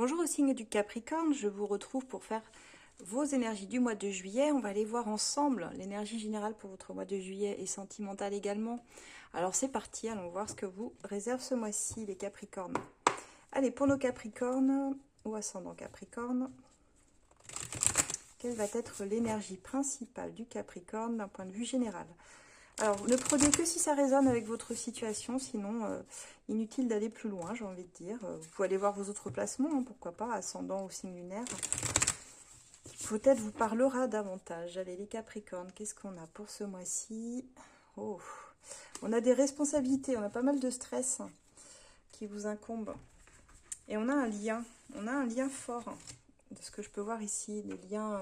Bonjour au signe du Capricorne, je vous retrouve pour faire vos énergies du mois de juillet. On va aller voir ensemble l'énergie générale pour votre mois de juillet et sentimentale également. Alors c'est parti, allons voir ce que vous réserve ce mois-ci les Capricornes. Allez, pour nos Capricornes ou ascendant Capricorne, quelle va être l'énergie principale du Capricorne d'un point de vue général? Alors, ne prenez que si ça résonne avec votre situation, sinon, inutile d'aller plus loin, j'ai envie de dire. Vous pouvez aller voir vos autres placements, hein, pourquoi pas, ascendant ou signe lunaire. Peut-être vous parlera davantage. Allez, les Capricornes, qu'est-ce qu'on a pour ce mois-ci? Oh, on a des responsabilités, on a pas mal de stress qui vous incombe. Et on a un lien fort, de ce que je peux voir ici, des liens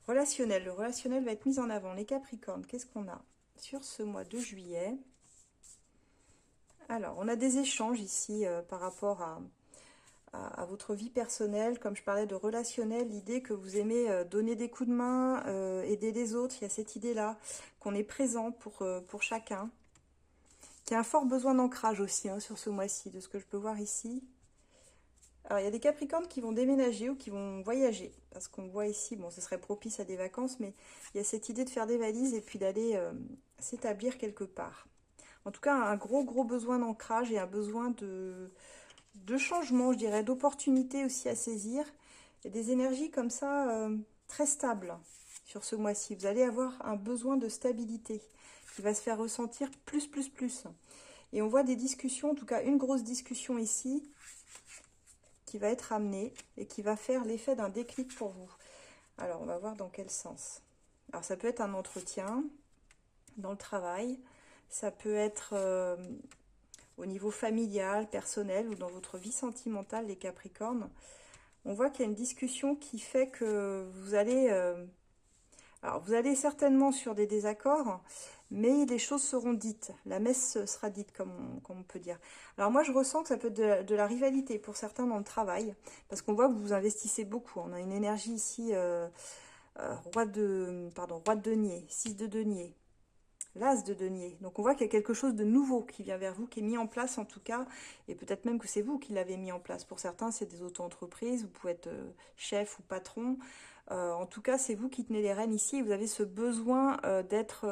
relationnels. Le relationnel va être mis en avant. Les Capricornes, qu'est-ce qu'on a sur ce mois de juillet? Alors, on a des échanges ici par rapport à votre vie personnelle. Comme je parlais de relationnel, l'idée que vous aimez donner des coups de main, aider les autres. Il y a cette idée-là, qu'on est présent pour chacun. Qu'il y a un fort besoin d'ancrage aussi hein, sur ce mois-ci, de ce que je peux voir ici. Alors, il y a des Capricornes qui vont déménager ou qui vont voyager. Parce qu'on voit ici, bon, ce serait propice à des vacances, mais il y a cette idée de faire des valises et puis d'aller s'établir quelque part. En tout cas, un gros besoin d'ancrage et un besoin de changement, je dirais, d'opportunités aussi à saisir. Il y a des énergies comme ça, très stables sur ce mois-ci. Vous allez avoir un besoin de stabilité qui va se faire ressentir plus. Et on voit des discussions, en tout cas une grosse discussion ici, qui va être amenée et qui va faire l'effet d'un déclic pour vous. Alors, on va voir dans quel sens. Alors, ça peut être un entretien dans le travail, ça peut être au niveau familial, personnel ou dans votre vie sentimentale, les Capricornes. On voit qu'il y a une discussion qui fait que vous allez... alors, vous allez certainement sur des désaccords, mais les choses seront dites. La messe sera dite, comme on peut dire. Alors moi, je ressens que ça peut être de la rivalité pour certains dans le travail, parce qu'on voit que vous investissez beaucoup. On a une énergie ici, roi de denier, 6 de denier, l'as de denier. Donc on voit qu'il y a quelque chose de nouveau qui vient vers vous, qui est mis en place en tout cas, et peut-être même que c'est vous qui l'avez mis en place. Pour certains, c'est des auto-entreprises, vous pouvez être chef ou patron. En tout cas, c'est vous qui tenez les rênes ici, et vous avez ce besoin d'être...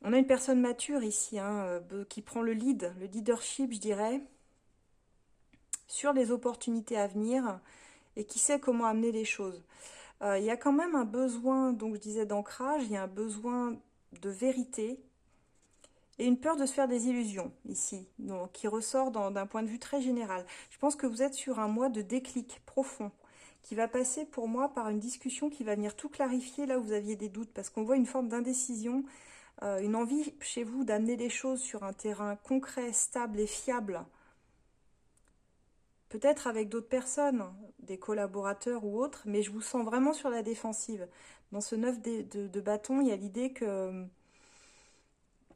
On a une personne mature ici, hein, qui prend le leadership, je dirais, sur les opportunités à venir, et qui sait comment amener les choses. Il y a quand même un besoin, donc je disais d'ancrage, il y a un besoin de vérité et une peur de se faire des illusions ici, donc, qui ressort d'un point de vue très général. Je pense que vous êtes sur un mois de déclic profond qui va passer pour moi par une discussion qui va venir tout clarifier là où vous aviez des doutes, parce qu'on voit une forme d'indécision, une envie chez vous d'amener les choses sur un terrain concret, stable et fiable, peut-être avec d'autres personnes, des collaborateurs ou autres, mais je vous sens vraiment sur la défensive. Dans ce 9 de bâton, il y a l'idée que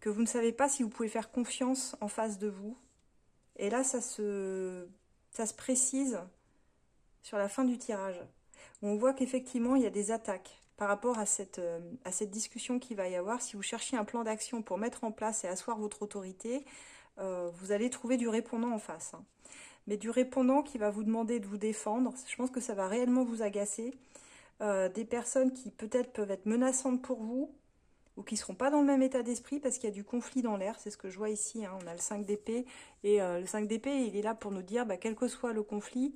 vous ne savez pas si vous pouvez faire confiance en face de vous. Et là, ça se précise sur la fin du tirage. On voit qu'effectivement, il y a des attaques par rapport à cette discussion qu'il va y avoir. Si vous cherchez un plan d'action pour mettre en place et asseoir votre autorité, vous allez trouver du répondant en face. Hein. Mais du répondant qui va vous demander de vous défendre, je pense que ça va réellement vous agacer. Des personnes qui peut-être peuvent être menaçantes pour vous, ou qui ne seront pas dans le même état d'esprit parce qu'il y a du conflit dans l'air, c'est ce que je vois ici, hein. On a le 5 d'épée, et le 5 d'épée, il est là pour nous dire, quel que soit le conflit,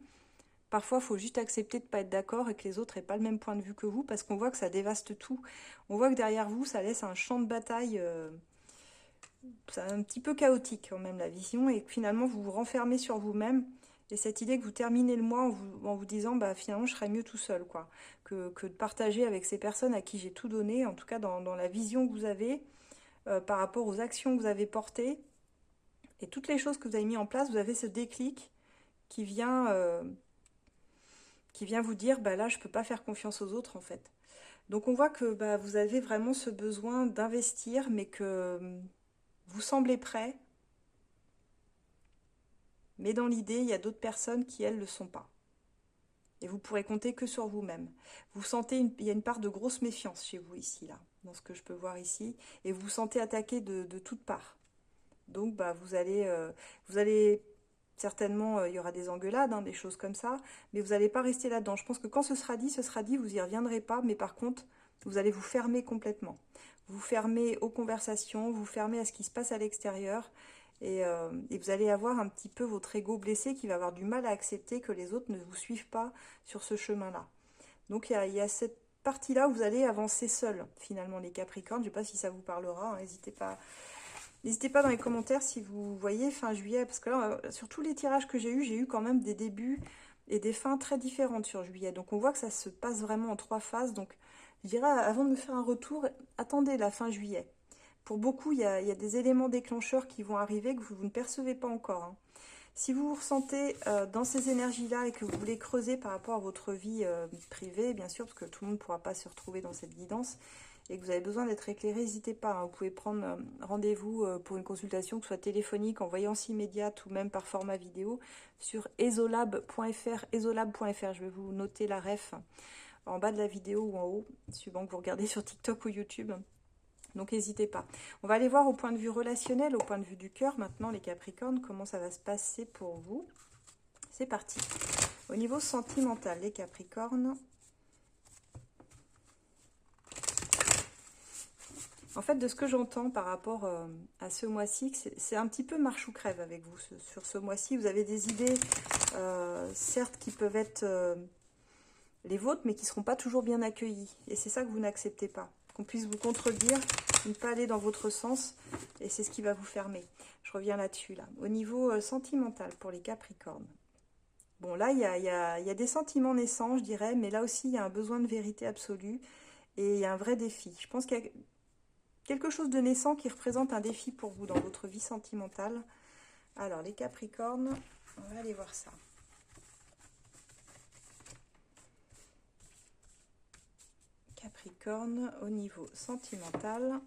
parfois il faut juste accepter de ne pas être d'accord et que les autres n'aient pas le même point de vue que vous, parce qu'on voit que ça dévaste tout. On voit que derrière vous, ça laisse un champ de bataille, c'est un petit peu chaotique quand même la vision, et que finalement vous vous renfermez sur vous-même. Et cette idée que vous terminez le mois en vous disant, finalement, je serais mieux tout seul, quoi. Que de partager avec ces personnes à qui j'ai tout donné, en tout cas dans la vision que vous avez, par rapport aux actions que vous avez portées, et toutes les choses que vous avez mis en place, vous avez ce déclic qui vient vous dire, là, je ne peux pas faire confiance aux autres, en fait. Donc on voit que vous avez vraiment ce besoin d'investir, mais que vous semblez prêt, mais dans l'idée, il y a d'autres personnes qui, elles, ne le sont pas. Et vous pourrez compter que sur vous-même. Vous sentez, il y a une part de grosse méfiance chez vous ici, là, dans ce que je peux voir ici, et vous vous sentez attaqué de toutes parts. Donc, vous allez certainement, il y aura des engueulades, hein, des choses comme ça, mais vous n'allez pas rester là-dedans. Je pense que quand ce sera dit, vous y reviendrez pas, mais par contre, vous allez vous fermer complètement. Vous fermez aux conversations, vous fermez à ce qui se passe à l'extérieur, et vous allez avoir un petit peu votre ego blessé qui va avoir du mal à accepter que les autres ne vous suivent pas sur ce chemin-là. Donc il y a cette partie-là où vous allez avancer seul, finalement, les Capricornes. Je ne sais pas si ça vous parlera, hein, n'hésitez pas. N'hésitez pas dans les commentaires si vous voyez fin juillet, parce que là, sur tous les tirages que j'ai eu quand même des débuts et des fins très différentes sur juillet. Donc on voit que ça se passe vraiment en 3 phases. Donc je dirais, avant de me faire un retour, attendez la fin juillet. Pour beaucoup, il y a des éléments déclencheurs qui vont arriver que vous ne percevez pas encore, hein. Si vous vous ressentez dans ces énergies-là et que vous voulez creuser par rapport à votre vie privée, bien sûr, parce que tout le monde ne pourra pas se retrouver dans cette guidance, et que vous avez besoin d'être éclairé, n'hésitez pas, hein. Vous pouvez prendre rendez-vous pour une consultation, que ce soit téléphonique, en voyance immédiate ou même par format vidéo, sur esolab.fr. Je vais vous noter la ref en bas de la vidéo ou en haut, suivant que vous regardez sur TikTok ou YouTube. Donc n'hésitez pas. On va aller voir au point de vue relationnel, au point de vue du cœur maintenant, les Capricornes, comment ça va se passer pour vous. C'est parti. Au niveau sentimental, les Capricornes. En fait, de ce que j'entends par rapport à ce mois-ci, c'est un petit peu marche ou crève avec vous. Sur ce mois-ci, vous avez des idées, certes, qui peuvent être les vôtres, mais qui ne seront pas toujours bien accueillies. Et c'est ça que vous n'acceptez pas. Qu'on puisse vous contredire, ne pas aller dans votre sens, et c'est ce qui va vous fermer. Je reviens là-dessus, là. Au niveau sentimental, pour les Capricornes. Bon, là, il y a des sentiments naissants, je dirais, mais là aussi, il y a un besoin de vérité absolue, et il y a un vrai défi. Je pense qu'il y a quelque chose de naissant qui représente un défi pour vous dans votre vie sentimentale. Alors, les Capricornes, on va aller voir ça. Capricorne, au niveau sentimental.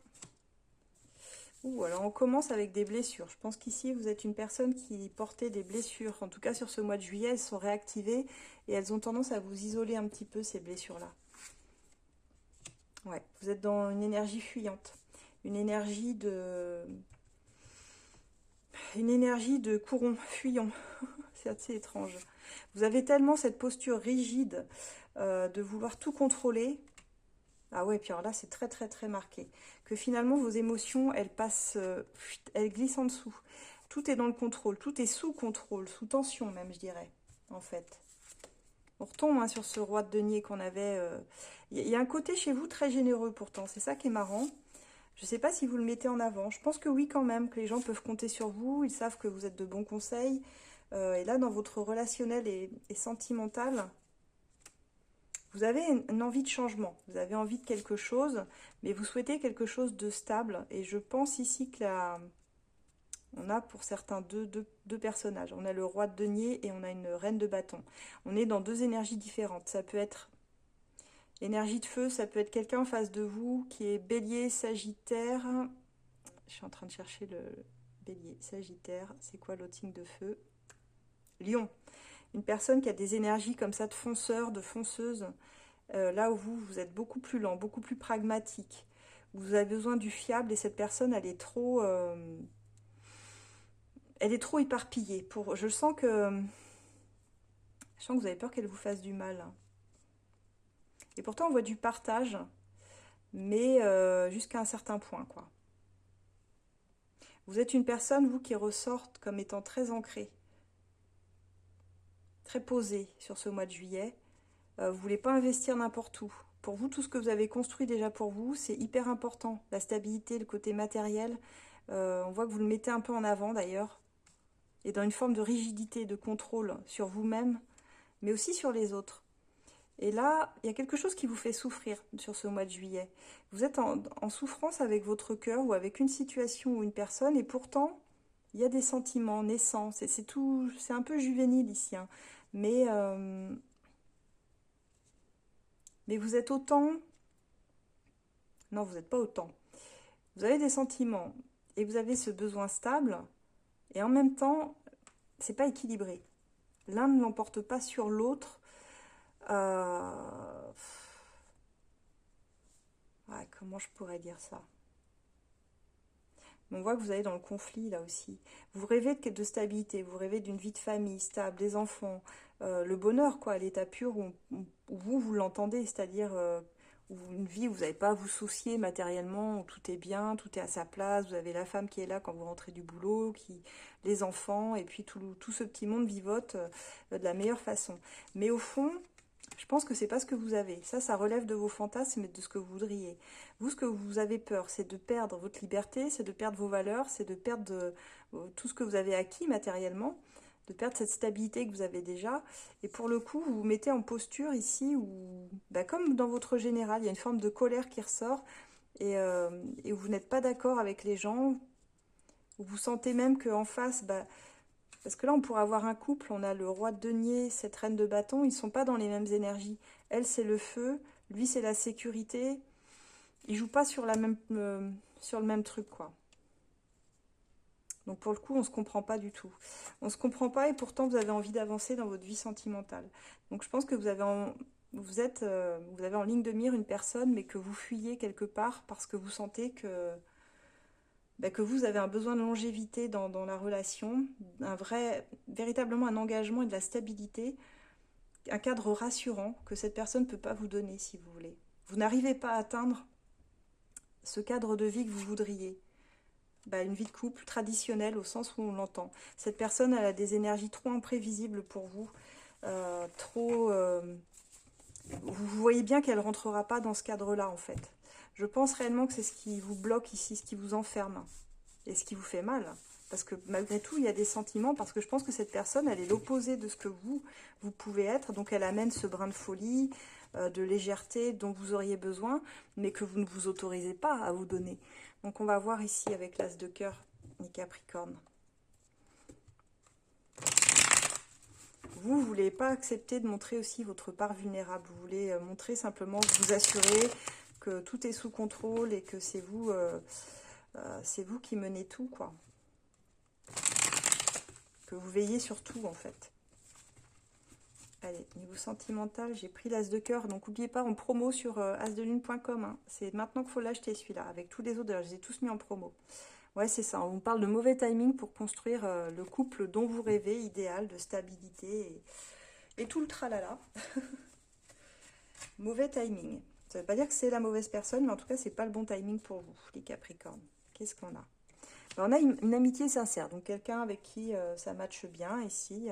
Alors on commence avec des blessures. Je pense qu'ici, vous êtes une personne qui portait des blessures. En tout cas, sur ce mois de juillet, elles sont réactivées et elles ont tendance à vous isoler un petit peu, ces blessures-là. Ouais, vous êtes dans une énergie fuyante. Une énergie de courroux, fuyant. C'est assez étrange. Vous avez tellement cette posture rigide de vouloir tout contrôler. Ah ouais, puis alors là, c'est très très très marqué. Que finalement, vos émotions, elles passent, elles glissent en dessous. Tout est dans le contrôle, tout est sous contrôle, sous tension même, je dirais, en fait. On retombe hein, sur ce roi de denier qu'on avait. Il y a un côté chez vous très généreux pourtant, c'est ça qui est marrant. Je ne sais pas si vous le mettez en avant. Je pense que oui quand même, que les gens peuvent compter sur vous, ils savent que vous êtes de bons conseils. Et là, dans votre relationnel et sentimental, vous avez une envie de changement, vous avez envie de quelque chose, mais vous souhaitez quelque chose de stable. Et je pense ici que on a pour certains deux personnages. On a le roi de denier et on a une reine de bâton. On est dans 2 énergies différentes. Ça peut être énergie de feu, ça peut être quelqu'un en face de vous qui est bélier, sagittaire. Je suis en train de chercher le bélier, sagittaire. C'est quoi l'autre signe de feu? Lion. Une personne qui a des énergies comme ça de fonceur, de fonceuse. Là où vous êtes beaucoup plus lent, beaucoup plus pragmatique. Vous avez besoin du fiable et cette personne, elle est trop éparpillée. Je sens que vous avez peur qu'elle vous fasse du mal. Et pourtant, on voit du partage, mais jusqu'à un certain point, quoi. Vous êtes une personne, vous, qui ressort comme étant très ancrée, très posée sur ce mois de juillet. Vous ne voulez pas investir n'importe où. Pour vous, tout ce que vous avez construit déjà pour vous, c'est hyper important. La stabilité, le côté matériel, on voit que vous le mettez un peu en avant d'ailleurs. Et dans une forme de rigidité, de contrôle sur vous-même, mais aussi sur les autres. Et là, il y a quelque chose qui vous fait souffrir sur ce mois de juillet. Vous êtes en souffrance avec votre cœur ou avec une situation ou une personne, et pourtant, il y a des sentiments naissants. C'est tout, c'est un peu juvénile ici, hein. Mais vous êtes autant... Non, vous n'êtes pas autant. Vous avez des sentiments et vous avez ce besoin stable, et en même temps, c'est pas équilibré. L'un ne l'emporte pas sur l'autre. Ouais, comment je pourrais dire ça? On voit que vous allez dans le conflit là aussi. Vous rêvez de stabilité, vous rêvez d'une vie de famille stable, des enfants, le bonheur quoi, à l'état pur où vous l'entendez, c'est-à-dire une vie où vous n'avez pas à vous soucier matériellement, où tout est bien, tout est à sa place, vous avez la femme qui est là quand vous rentrez du boulot, les enfants, et puis tout ce petit monde vivote de la meilleure façon. Mais au fond, je pense que c'est pas ce que vous avez. Ça relève de vos fantasmes et de ce que vous voudriez. Vous, ce que vous avez peur, c'est de perdre votre liberté, c'est de perdre vos valeurs, c'est de perdre tout ce que vous avez acquis matériellement, de perdre cette stabilité que vous avez déjà. Et pour le coup, vous vous mettez en posture ici où, bah, comme dans votre général, il y a une forme de colère qui ressort et où vous n'êtes pas d'accord avec les gens, où vous sentez même qu'en face, bah, parce que là, on pourrait avoir un couple, on a le roi de denier, cette reine de bâton, ils ne sont pas dans les mêmes énergies. Elle, c'est le feu, lui, c'est la sécurité. Ils ne jouent pas sur sur le même truc, quoi. Donc pour le coup, on ne se comprend pas du tout. On ne se comprend pas et pourtant, vous avez envie d'avancer dans votre vie sentimentale. Donc je pense que vous avez en ligne de mire une personne, mais que vous fuyez quelque part parce que vous sentez que vous avez un besoin de longévité dans la relation, véritablement un engagement et de la stabilité, un cadre rassurant que cette personne ne peut pas vous donner si vous voulez. Vous n'arrivez pas à atteindre ce cadre de vie que vous voudriez. Bah, une vie de couple traditionnelle au sens où on l'entend. Cette personne, elle a des énergies trop imprévisibles pour vous, trop... vous voyez bien qu'elle ne rentrera pas dans ce cadre-là en fait. Je pense réellement que c'est ce qui vous bloque ici, ce qui vous enferme et ce qui vous fait mal. Parce que malgré tout, il y a des sentiments, parce que je pense que cette personne, elle est l'opposé de ce que vous pouvez être. Donc elle amène ce brin de folie, de légèreté dont vous auriez besoin, mais que vous ne vous autorisez pas à vous donner. Donc on va voir ici avec l'As de cœur, les Capricornes. Vous ne voulez pas accepter de montrer aussi votre part vulnérable. Vous voulez montrer simplement, vous assurer que tout est sous contrôle et que c'est vous qui menez tout, quoi. Que vous veillez sur tout, en fait. Allez, niveau sentimental, j'ai pris l'As de cœur. Donc, n'oubliez pas, en promo sur asdelune.com. Hein. C'est maintenant qu'il faut l'acheter, celui-là. Avec tous les autres, je les ai tous mis en promo. Ouais, c'est ça. On parle de mauvais timing pour construire le couple dont vous rêvez, idéal, de stabilité et tout le tralala. Mauvais timing. Ça ne veut pas dire que c'est la mauvaise personne, mais en tout cas, c'est pas le bon timing pour vous, les Capricornes. Qu'est-ce qu'on a? Ben, on a une amitié sincère, donc quelqu'un avec qui ça matche bien ici.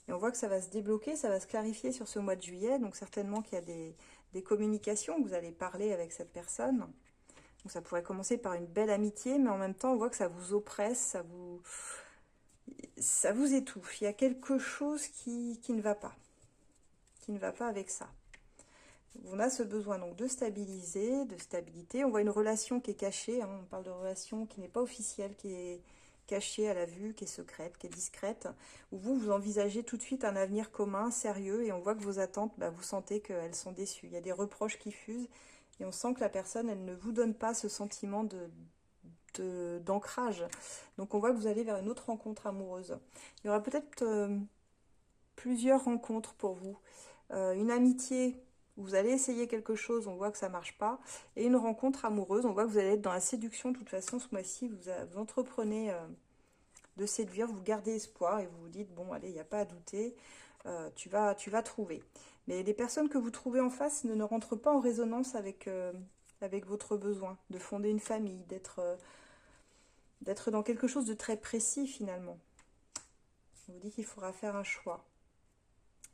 Et on voit que ça va se débloquer, ça va se clarifier sur ce mois de juillet. Donc certainement qu'il y a des communications, vous allez parler avec cette personne. Donc ça pourrait commencer par une belle amitié, mais en même temps, on voit que ça vous oppresse, ça vous étouffe. Il y a quelque chose qui ne va pas. Qui ne va pas avec ça. On a ce besoin donc de stabiliser, de stabilité. On voit une relation qui est cachée. Hein. On parle de relation qui n'est pas officielle, qui est cachée à la vue, qui est secrète, qui est discrète. Où vous envisagez tout de suite un avenir commun, sérieux. Et on voit que vos attentes, bah, vous sentez qu'elles sont déçues. Il y a des reproches qui fusent. Et on sent que la personne, elle ne vous donne pas ce sentiment d'ancrage. Donc on voit que vous allez vers une autre rencontre amoureuse. Il y aura peut-être plusieurs rencontres pour vous. Une amitié où vous allez essayer quelque chose, on voit que ça ne marche pas. Et une rencontre amoureuse, on voit que vous allez être dans la séduction. De toute façon, ce mois-ci, vous entreprenez de séduire, vous gardez espoir et vous vous dites, bon, allez, il n'y a pas à douter, tu vas trouver. Mais les personnes que vous trouvez en face ne rentrent pas en résonance avec votre besoin de fonder une famille, d'être dans quelque chose de très précis finalement. On vous dit qu'il faudra faire un choix.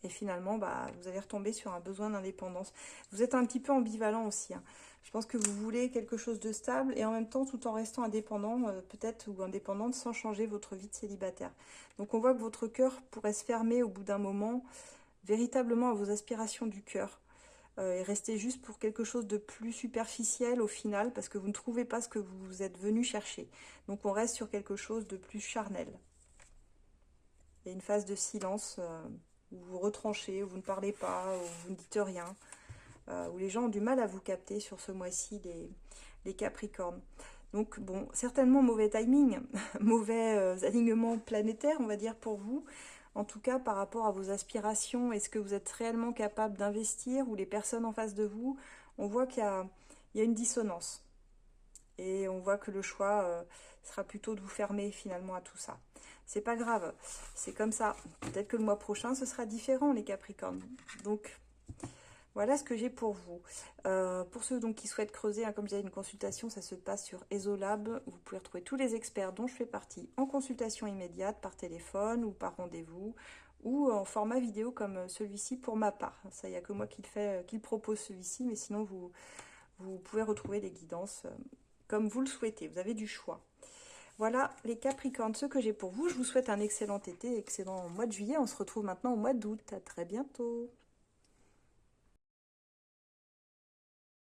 Et finalement, bah, vous allez retomber sur un besoin d'indépendance. Vous êtes un petit peu ambivalent aussi. Hein. Je pense que vous voulez quelque chose de stable et en même temps, tout en restant indépendant, peut-être, ou indépendante, sans changer votre vie de célibataire. Donc on voit que votre cœur pourrait se fermer au bout d'un moment, véritablement à vos aspirations du cœur. Et rester juste pour quelque chose de plus superficiel au final, parce que vous ne trouvez pas ce que vous êtes venu chercher. Donc on reste sur quelque chose de plus charnel. Il y a une phase de silence où vous retranchez, où vous ne parlez pas, où vous ne dites rien, où les gens ont du mal à vous capter sur ce mois-ci, les Capricornes. Donc bon, certainement mauvais timing, mauvais alignement planétaire, on va dire, pour vous. En tout cas, par rapport à vos aspirations, est-ce que vous êtes réellement capable d'investir, ou les personnes en face de vous, on voit qu'il y a une dissonance. Et on voit que le choix, sera plutôt de vous fermer finalement à tout ça. C'est pas grave, c'est comme ça. Peut-être que le mois prochain, ce sera différent, les Capricornes. Donc, voilà ce que j'ai pour vous. Pour ceux donc qui souhaitent creuser, hein, comme j'ai une consultation, ça se passe sur EsoLab. Vous pouvez retrouver tous les experts dont je fais partie en consultation immédiate, par téléphone ou par rendez-vous, ou en format vidéo comme celui-ci pour ma part. Ça, il n'y a que moi qui le propose celui-ci, mais sinon vous pouvez retrouver les guidances comme vous le souhaitez. Vous avez du choix. Voilà les Capricornes, ce que j'ai pour vous. Je vous souhaite un excellent été, excellent mois de juillet. On se retrouve maintenant au mois d'août. À très bientôt.